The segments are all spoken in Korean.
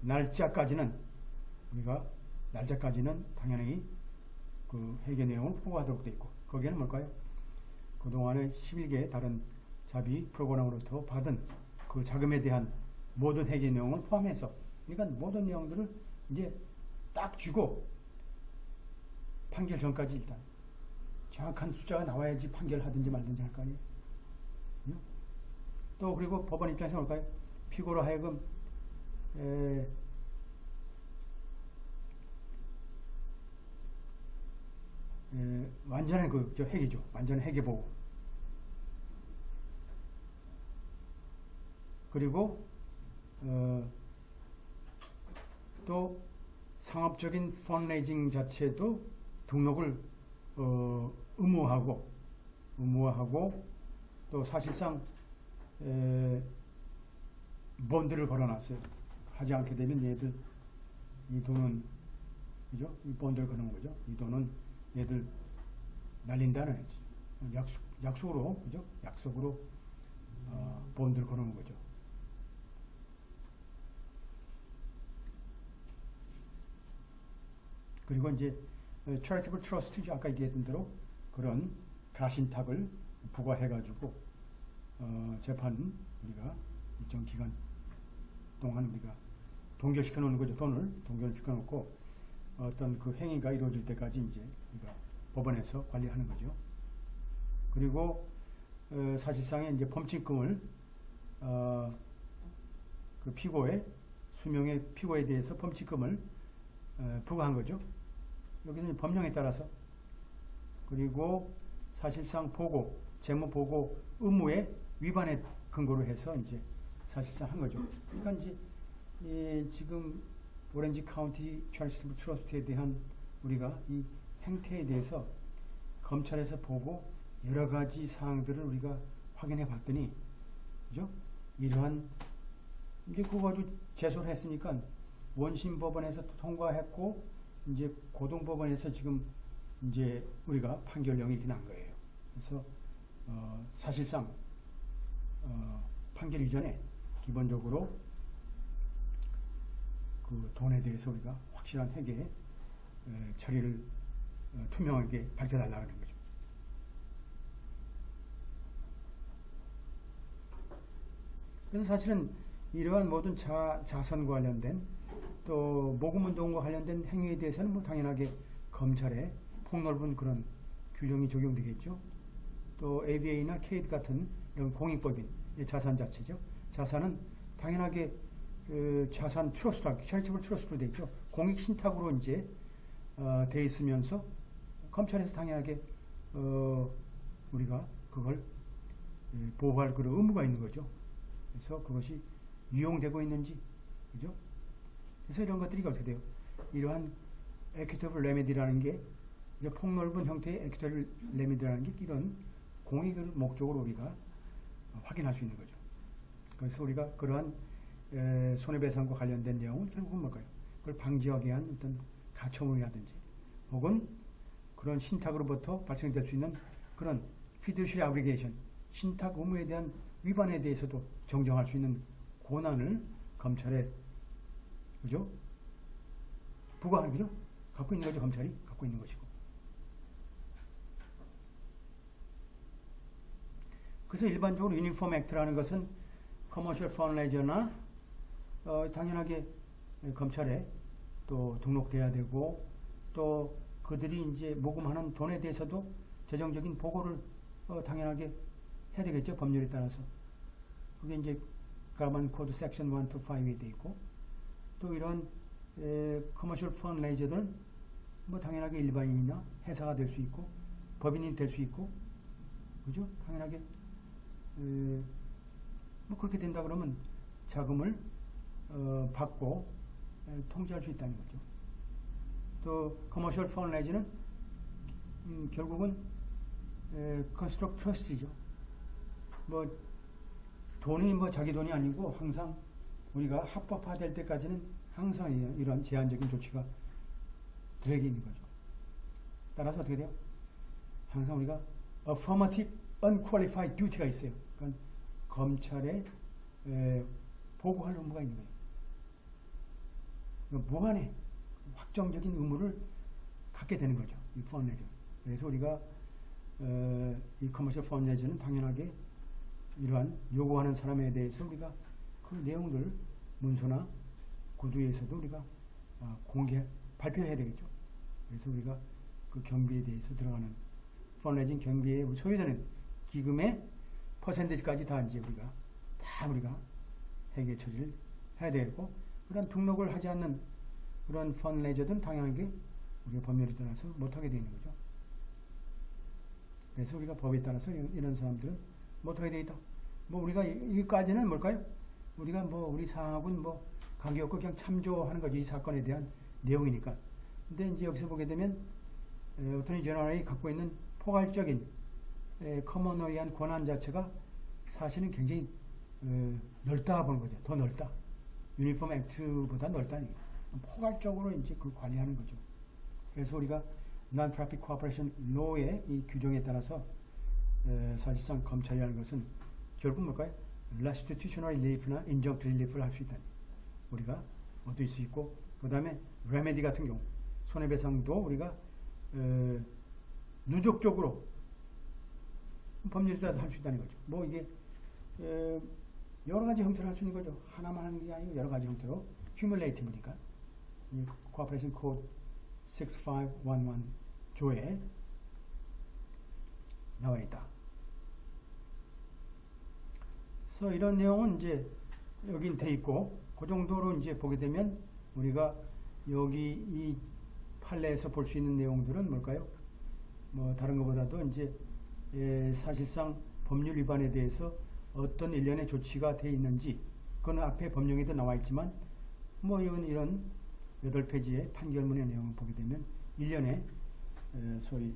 날짜까지는 우리가 당연히 그 회계 내용을 보고하도록 되어 있고, 거기에는 뭘까요? 그동안에 11개 다른 자비 프로그램으로부터 받은 그 자금에 대한 모든 회계 내용을 포함해서, 그러니까 모든 내용들을 이제 딱 주고 판결 전까지 일단 정확한 숫자가 나와야지 판결하든지 말든지 할 거 아니에요. 또 그리고 법원 입장에서 뭘까요? 피고로 하여금 완전한 저 회계죠. 완전한 회계 보고. 그리고 또 상업적인 펀레이징 자체도 등록을 의무화하고 또 사실상 본드를 걸어놨어요. 하지 않게 되면 얘들 이 돈은, 그죠? 이 본드를 거는 거죠. 이 돈은 얘들 날린다는 약속으로, 그죠? 약속으로 본드를 거는 거죠. 그리고 이제 charitable trust, 아까 얘기했던 대로 그런 가신탁을 부과해가지고 재판 우리가 일정 기간 동안 우리가 동결시켜 놓는 거죠. 돈을 동결시켜 놓고 어떤 그 행위가 이루어질 때까지 이제 우리가 법원에서 관리하는 거죠. 그리고 사실상의 이제 범칙금을 그 피고의 수명의 피고에 대해서 범칙금을 부과한 거죠. 여기는 법령에 따라서. 그리고 사실상 재무 보고 의무의 위반에 근거로 해서 이제 사실상 한 거죠. 그러니까 이제 지금 오렌지 카운티 charitable trust에 대한 우리가 이 행태에 대해서 검찰에서 보고 여러 가지 사항들을 우리가 확인해 봤더니, 그죠? 이러한 이제 그거 가지고 제소를 했으니까 원심 법원에서 통과했고, 이제 고등법원에서 지금 이제 우리가 판결령이 이렇게 난 거예요. 그래서 사실상 판결 이전에 기본적으로 그 돈에 대해서 우리가 확실한 회계 처리를 투명하게 밝혀달라는 거죠. 그래서 사실은 이러한 모든 자선과 관련된 또 모금운동과 관련된 행위에 대해서는 뭐 당연하게 검찰에 폭넓은 그런 규정이 적용되겠죠. 또 ABA나 KED 같은 이런 공익법인 자산 자체죠. 자산은 당연하게 자산 트러스트, charitable trust로 되어 있죠. 공익 신탁으로 이제 돼 있으면서 검찰에서 당연하게 우리가 그걸 보호할 그런 의무가 있는 거죠. 그래서 그것이 이용되고 있는지, 그죠? 그래서 이런 것들이 어떻게 돼요? 이러한 equitable remedy라는 게, 폭넓은 형태의 equitable remedy라는 게 이런 공익을 목적으로 우리가 확인할 수 있는 거죠. 그래서 우리가 그러한 손해배상과 관련된 내용은 결국은 뭘까요? 그걸 방지하기 위한 어떤 가처분이라든지 혹은 그런 신탁으로부터 발생될 수 있는 그런 fiduciary obligation, 신탁 의무에 대한 위반에 대해서도 정정할 수 있는 권한을 검찰에, 그죠? 부과하는 거죠? 갖고 있는 거죠. 검찰이 갖고 있는 것이고. 그래서 일반적으로 유니폼 액트라는 것은 커머셜 펀레이저나 당연하게 검찰에 또 등록돼야 되고, 또 그들이 이제 모금하는 돈에 대해서도 재정적인 보고를 당연하게 해야 되겠죠. 법률에 따라서. 그게 이제 가만 코드 섹션 1 to 5에 돼 있고, 또 이런 커머셜 펀레이저들 뭐 당연하게 일반인이나 회사가 될 수 있고 법인이 될 수 있고, 그죠? 당연하게 뭐 그렇게 된다 그러면 자금을 받고 통제할 수 있다는 거죠. 또 커머셜 펀레이저는 결국은 컨스트럭 트러스트죠. 뭐 돈이 뭐 자기 돈이 아니고 항상 우리가 합법화될 때까지는 항상 이런 제한적인 조치가 들어가 있는 거죠. 따라서 어떻게 돼요? 항상 우리가 affirmative unqualified duty가 있어요. 그러니까 검찰에 보고할 의무가 있는 거예요. 무한의 확정적인 의무를 갖게 되는 거죠. 이 펀레저. 그래서 우리가 이 커머셜 펀레저는 당연하게 이러한 요구하는 사람에 대해서 우리가 그 내용들 문서나 구두에서도 우리가 발표해야 되겠죠. 그래서 우리가 그 경비에 대해서 들어가는 펀레이징 경비에 소요되는 기금의 퍼센티지까지 다 이제 우리가 회계 처리를 해야 되고, 그런 등록을 하지 않는 그런 펀레이저들은 당연하게 우리가 법률에 따라서 못하게 되어 있는 거죠. 그래서 우리가 법에 따라서 이런 사람들은 못하게 되어 있다. 뭐 우리가 여기까지는 뭘까요? 우리가 우리 사항하고는 관계없고 그냥 참조하는 거죠. 이 사건에 대한 내용이니까. 근데 이제 여기서 보게 되면 어토니 제너럴이 갖고 있는 포괄적인 커머너에 의한 권한 자체가 사실은 굉장히 넓다 보는 거죠. 더 넓다. 유니폼 액트보다 넓다. 포괄적으로 이제 그 관리하는 거죠. 그래서 우리가 Non-Profit Corporation Law의 이 규정에 따라서 사실상 검찰이라는 것은 결국 뭘까요? Restitutional Relief나 Injunctive Relief를 할 수 있다. 우리가 얻을 수 있고, 그 다음에 Remedy 같은 경우 손해배상도 우리가 누적적으로 법률에 따라서 할 수 있다는 거죠. 이게 여러 가지 형태로 할 수 있는 거죠. 하나만 하는 게 아니고 여러 가지 형태로 cumulative니까. 이 Corporation Code 6511 조에 나와 있다. 그래서 이런 내용은 이제 여긴 돼 있고, 그 정도로 이제 보게 되면 우리가 여기 이 판례에서 볼 수 있는 내용들은 뭘까요? 다른 것보다도 이제 사실상 법률 위반에 대해서 어떤 일련의 조치가 돼 있는지, 그건 앞에 법령에도 나와 있지만 이런 8페이지의 판결문의 내용을 보게 되면 일련의 소위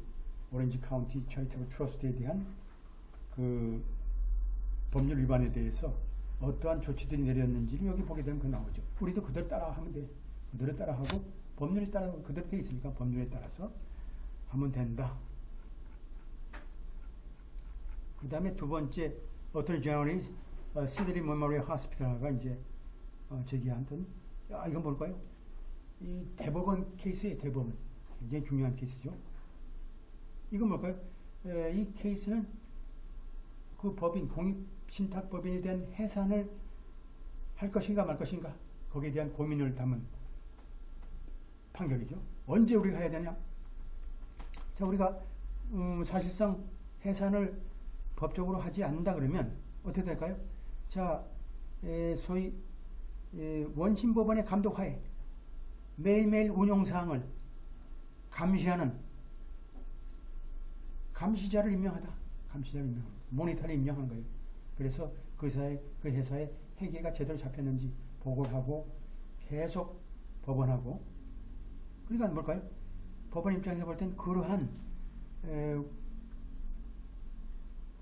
오렌지 카운티 charitable trust에 대한 그 법률 위반에 대해서 어떠한 조치들이 내렸는지를 여기 보게 되면 그 나오죠. 우리도 그대로 따라하면 돼. 그대로 따라하고 법률에 따라 그대로 되어 있으니까 법률에 따라서 하면 된다. 그 다음에 두 번째, 어토니 제너럴이 시드니 메모리얼 호스피탈가 이제 제기한 이건 뭘까요? 이 대법원 케이스예요. 대법원 굉장히 중요한 케이스죠. 이건 뭘까요? 이 케이스는 그 법인, 공익신탁법인에 대한 해산을 할 것인가 말 것인가, 거기에 대한 고민을 담은 판결이죠. 언제 우리가 해야 되냐? 자, 우리가 사실상 해산을 법적으로 하지 않는다 그러면 어떻게 될까요? 자, 소위 원심법원의 감독하에 매일매일 운영사항을 감시하는 감시자를 임명하다. 감시자를 임명하다. 모니터를 임명하는 거예요. 그래서 그 회사의 회계가 제대로 잡혔는지 보고를 하고 계속 법원하고, 그러니까 뭘까요? 법원 입장에서 볼 땐 그러한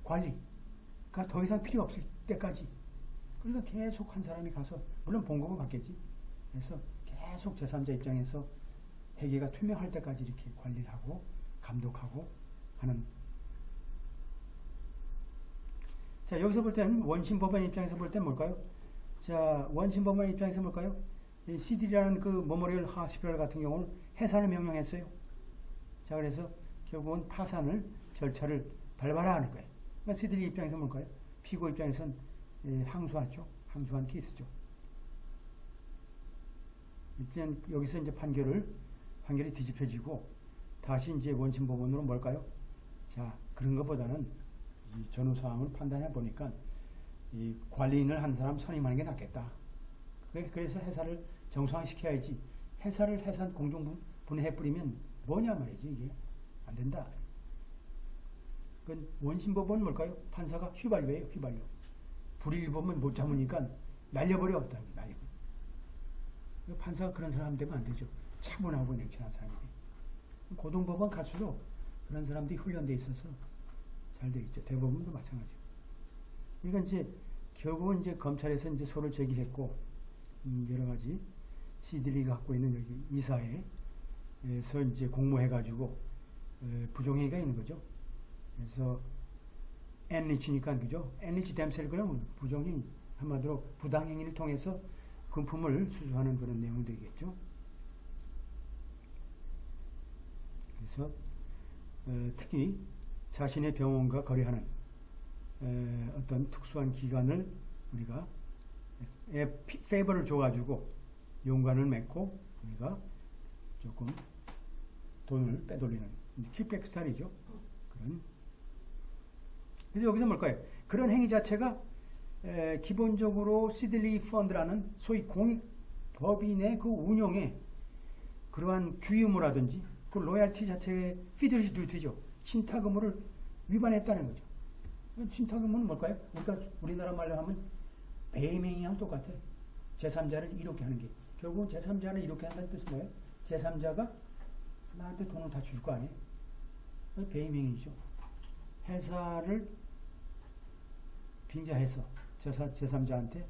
관리가 더 이상 필요 없을 때까지, 그러니까 계속 한 사람이 가서, 물론 봉급은 받겠지. 그래서 계속 제3자 입장에서 회계가 투명할 때까지 이렇게 관리를 하고 감독하고 하는. 자, 여기서 볼 땐 원심법원 입장에서 볼 땐 뭘까요? 자, 원심법원 입장에서 뭘까요? 이 CD라는 그 메모리얼 호스피탈 같은 경우는 해산을 명령했어요. 자, 그래서 결국은 파산을 절차를 밟아라 하는 거예요. 그러니까 CD리 입장에서 뭘까요? 피고 입장에서는 항소하죠. 항소한 케이스죠. 일단 여기서 이제 판결이 뒤집혀지고 다시 이제 원심법원으로 뭘까요? 자, 그런 것보다는 이 전후 사항을 판단해 보니까 이 관리인을 한 사람 선임하는 게 낫겠다. 그래서 회사를 정상화시켜야지. 해산 공동 분해해 뿌리면 뭐냐 말이지. 이게 안 된다. 그 원심법원은 뭘까요? 판사가 휘발유예요. 휘발유. 불일법은 못 참으니까 날려버려. 날려버려. 판사가 그런 사람 되면 안 되죠. 차분하고 냉철한 사람이. 고등법원 갈수록 그런 사람들이 훈련돼 있어서 잘 돼 있죠. 대법원도 마찬가지고. 그러니까 이제 결국은 이제 검찰에서 이제 소를 제기했고, 여러 가지 CD리가 갖고 있는 여기 이사회에서 이제 공모해가지고 부정행위가 있는 거죠. 그래서 엔리치니까 그죠? 엔리치 댐셀 그러면 부정행위, 한마디로 부당행위를 통해서 금품을 수수하는 그런 내용들이겠죠. 그래서 특히 자신의 병원과 거래하는 어떤 특수한 기관을 우리가 페이버를 줘가지고 연관을 맺고 우리가 조금 돈을 빼돌리는 킥백 스타일이죠. 그래서 여기서 뭘까요? 그런 행위 자체가 기본적으로 시들리 펀드라는 소위 공익법인의 그 운영에 그러한 규유무라든지 그 로얄티 자체의 피드리시 듀티죠. 신탁 의무를 위반했다는 거죠. 신탁 의무는 뭘까요? 우리나라 말로 하면 배임행위랑 똑같아. 제3자를 이롭게 하는 게. 결국은 제3자를 이롭게 한다는 뜻은 뭐예요? 제3자가 나한테 돈을 다 줄 거 아니에요? 배임행위죠. 회사를 빙자해서 제3자한테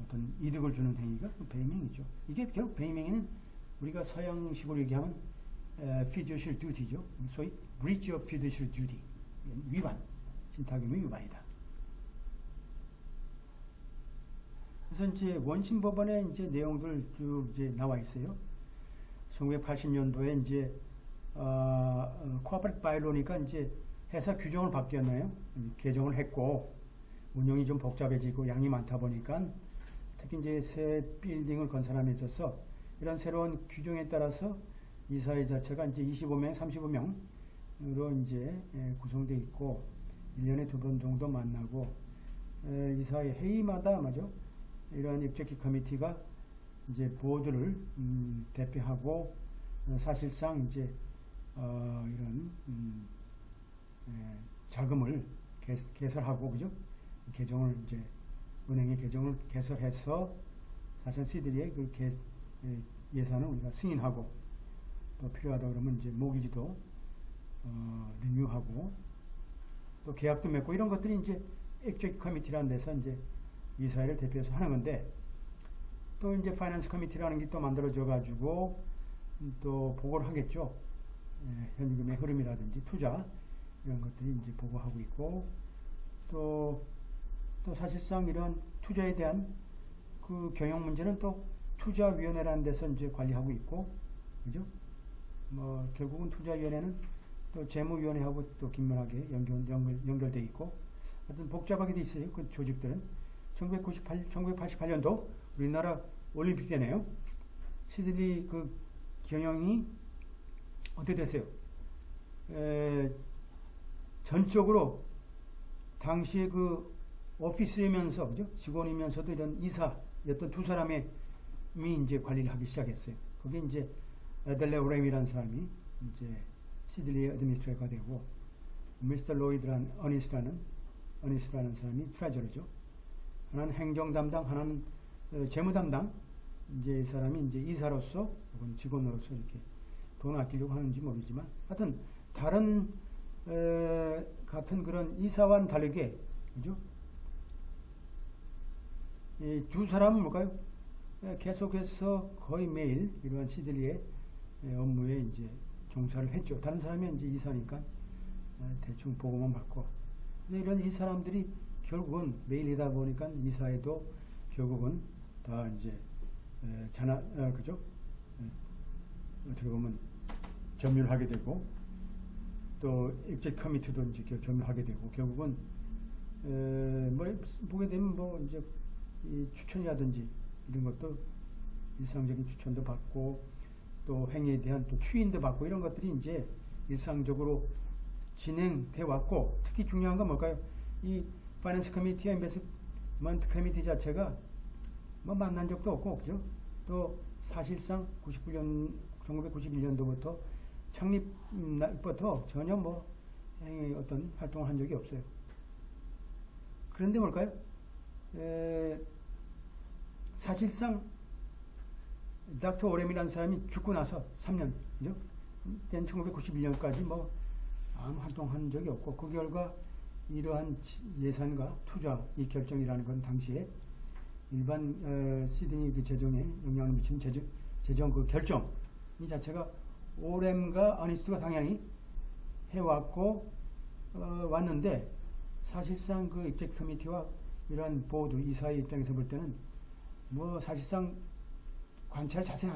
어떤 이득을 주는 행위가 배임행위죠. 이게 결국 배임행위는 우리가 서양식으로 얘기하면 fiduciary duty죠. 소위 breach of fiduciary duty. 위반. 신탁의무 위반이다. 그래서 이제 원심법원의 이제 내용들 쭉 이제 나와 있어요. 1980년도에 이제 corporate bylaw 이제 회사 규정을 바뀌었나요? 개정을 했고 운영이 좀 복잡해지고 양이 많다 보니까 특히 이제 새 빌딩을 건설함에 있어서 이런 새로운 규정에 따라서 이사회 자체가 이제 25명, 35명으로 이제 구성되어 있고 1년에 2번 정도 만나고 이사회 회의마다 맞죠? 이런 입적기 커미티가 이제 보드를 대표하고 사실상 이제 이런 자금을 개설하고 그죠? 계정을 이제 은행의 계정을 개설해서 사실 시들리의 그 예산을 우리가 승인하고 또 필요하다 그러면 이제 모기지도 리뉴하고 또 계약도 맺고 이런 것들이 이제 액적 커미티라는 데서 이제 이사회를 대표해서 하는 건데 또 이제 파이낸스 커미티라는 게 또 만들어져 가지고 또 보고를 하겠죠. 현금의 흐름이라든지 투자 이런 것들이 이제 보고하고 있고 또 사실상 이런 투자에 대한 그 경영 문제는 또 투자위원회라는 데서 이제 관리하고 있고 그죠? 뭐 결국은 투자위원회는 또 재무위원회하고 또 긴밀하게 연결돼 있고 하여튼 복잡하게 돼 있어요. 그 조직들은 1988년도 우리나라 올림픽 때네요. 시들리 그 경영이 어떻게 됐어요? 전적으로 당시에 그 오피스이면서 그죠? 직원이면서도 이런 이사였던 두 사람이 이제 관리를 하기 시작했어요. 그게 이제 에델레 오렘이라는 사람이 이제 시들리 어드미니스트레이터가 되고 미스터 로이드라는 어니스트라는 사람이 트레저러죠. 하나는 행정 담당, 하나는 재무 담당. 이제 이 사람이 이제 이사로서 혹은 직원으로서 이렇게 돈 아끼려고 하는지 모르지만 하여튼 다른 같은 그런 이사와는 다르게 그죠? 이 두 사람은 뭘까요? 계속해서 거의 매일 이러한 시들리의 업무에 이제 종사를 했죠. 다른 사람이 이제 이사니까 대충 보고만 받고. 이런 이 사람들이 결국은 매일이다 보니까 이사에도 결국은 다 이제 그죠? 어떻게 보면 점유하게 되고 또 액제 커미티도 이제 점유하게 되고 결국은 뭐 보게 되면 뭐 이제 이 추천이라든지 이런 것도 일상적인 추천도 받고 또 행위에 대한 또 추인도 받고 이런 것들이 이제 일상적으로 진행돼 왔고 특히 중요한 건 뭘까요? 이 파이낸스 커미티와 인베스트먼트 커미티 자체가 뭐 만난 적도 없고 그죠? 또 사실상 1991년도부터 창립 날부터 전혀 뭐 어떤 활동을 한 적이 없어요. 그런데 뭘까요? 사실상 닥터 오렘이라는 사람이 죽고 나서 3년, 그죠? 1991년까지 뭐 아무 활동한 적이 없고 그 결과 이러한 예산과 투자 이 결정이라는 건 당시에 일반 시드니 그 재정에 영향을 미치는 재정 그 결정 이 자체가 오렘과 어니스트가 당연히 해왔고 왔는데 사실상 그 입직 커미티와 이러한 보드 이사의 입장에서 볼 때는 뭐 사실상 관찰 자세히